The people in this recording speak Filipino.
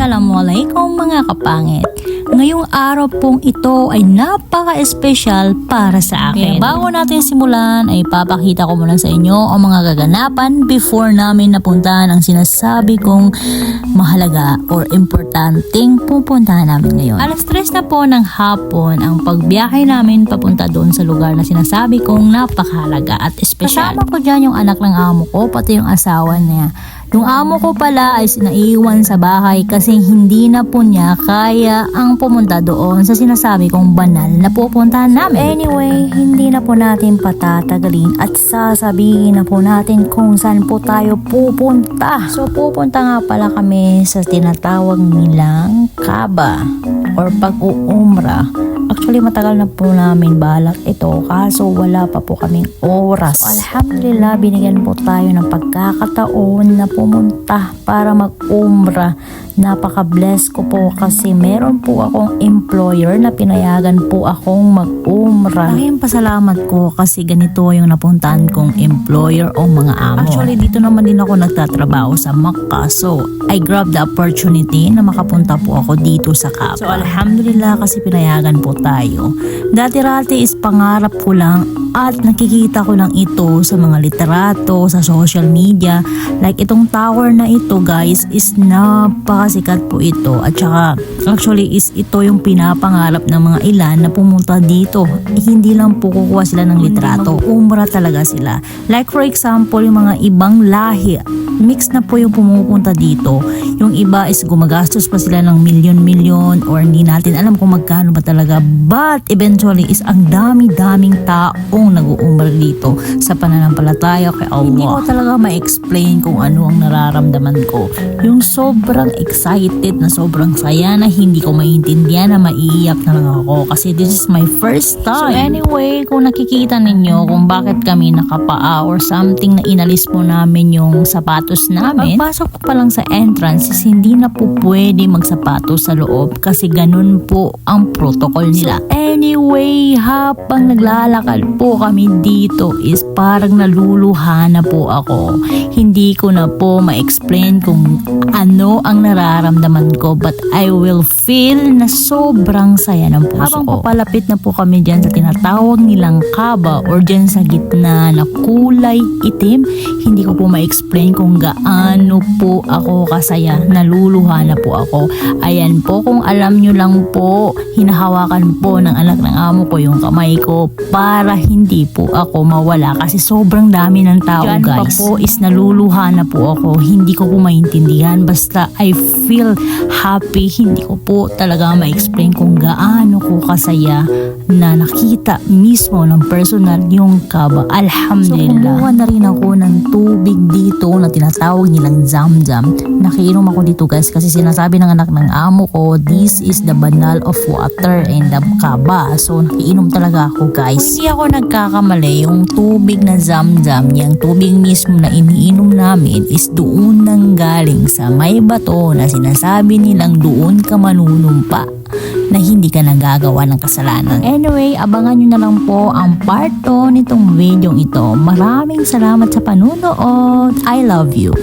Assalamualaikum mga kapangit. Ngayong araw pong ito ay napaka-espesyal para sa akin. Kaya bago natin simulan ay papakita ko muna sa inyo ang mga gaganapan before namin napuntahan ang sinasabi kong mahalaga or importanteng pupuntahan namin ngayon. Alas 3 na po ng hapon ang pagbiyahe namin papunta doon sa lugar na sinasabi kong napakahalaga at espesyal. Kasama ko dyan yung anak ng amo ko pati yung asawa niya. Yung amo ko pala ay naiwan sa bahay kasi hindi na po niya kaya ang pumunta doon sa sinasabi kong banal na pupuntahan namin. Anyway, hindi na po natin patatagalin at sasabihin na po natin kung saan po tayo pupunta. So pupunta nga pala kami sa tinatawag nilang Kaaba or pag-uumra. Actually, matagal na po namin balak ito kaso wala pa po kaming oras. So, alhamdulillah, binigyan po tayo ng pagkakataon na pumunta para mag-umrah. Napaka-bless ko po kasi meron po akong employer na pinayagan po akong mag-umrah. Laking pasalamat ko kasi ganito yung napuntahan kong employer o mga amo. Actually, dito naman din ako nagtatrabaho sa Makkah. So, I grabbed the opportunity na makapunta po ako dito sa Kaaba. So, alhamdulillah kasi pinayagan po tayo. Dati-rati is pangarap ko lang at nakikita ko lang ito sa mga literato, sa social media. Like itong tower na ito guys is napakasikat po ito. At saka actually is ito yung pinapangarap ng mga ilan na pumunta dito. Hindi lang po kukuha sila ng literato. Umrah talaga sila. Like for example, yung mga ibang lahi. Mix na po yung pumupunta dito. Yung iba is gumagastos pa sila ng milyon-milyon or hindi natin alam kung magkano ba talaga. But eventually is ang dami-daming taong nag-uumrah dito sa pananampalataya kay Allah. Hindi ko talaga ma-explain kung ano ang nararamdaman ko. Yung sobrang excited na sobrang saya na hindi ko maintindihan na maiiyak na lang ako kasi this is my first time. So anyway, kung nakikita ninyo kung bakit kami nakapaa or something na inalis po namin yung sapatos namin, pagpasok ko pa lang sa entrance is hindi na po pwede magsapatos sa loob kasi ganun po ang protocol nila. So anyway, habang naglalakad po kami dito is parang naluluha na po ako. Hindi ko na po ma-explain kung ano ang nararamdaman ko but I will feel na sobrang saya ng puso habang ko. Habang papalapit na po kami dyan sa tinatawag nilang Kaaba or dyan sa gitna na kulay itim, hindi ko po ma-explain kung gaano po ako kasaya. Naluluha na po ako. Ayan po, kung alam nyo lang po, hinahawakan po ng anak ng amo ko yung kamay ko para hindi po ako mawala kasi sobrang dami ng tao guys. Diyan pa po is naluluha na po ako. Hindi ko po maintindihan basta I feel happy. Hindi ko po talaga ma-explain kung gaano ko kasaya na nakita mismo ng personal yung Kaaba. Alhamdulillah. So kumuha na rin ako ng tubig dito na tinatawag nilang Zamzam. Nakiinom ako dito guys kasi sinasabi ng anak ng amo ko this is the banal of water in the Kaaba. So nakiinom talaga ako guys. Kung hindi ako nagkakamali, yung tubig na Zamzam, yung tubig mismo na iniinom namin is doon nang galing sa may bato na sinasabi nilang doon ka manunumpa na hindi ka nagagawa ng kasalanan. Anyway, abangan nyo na lang po ang part 2 nitong video ito. Maraming salamat sa panunood. I love you.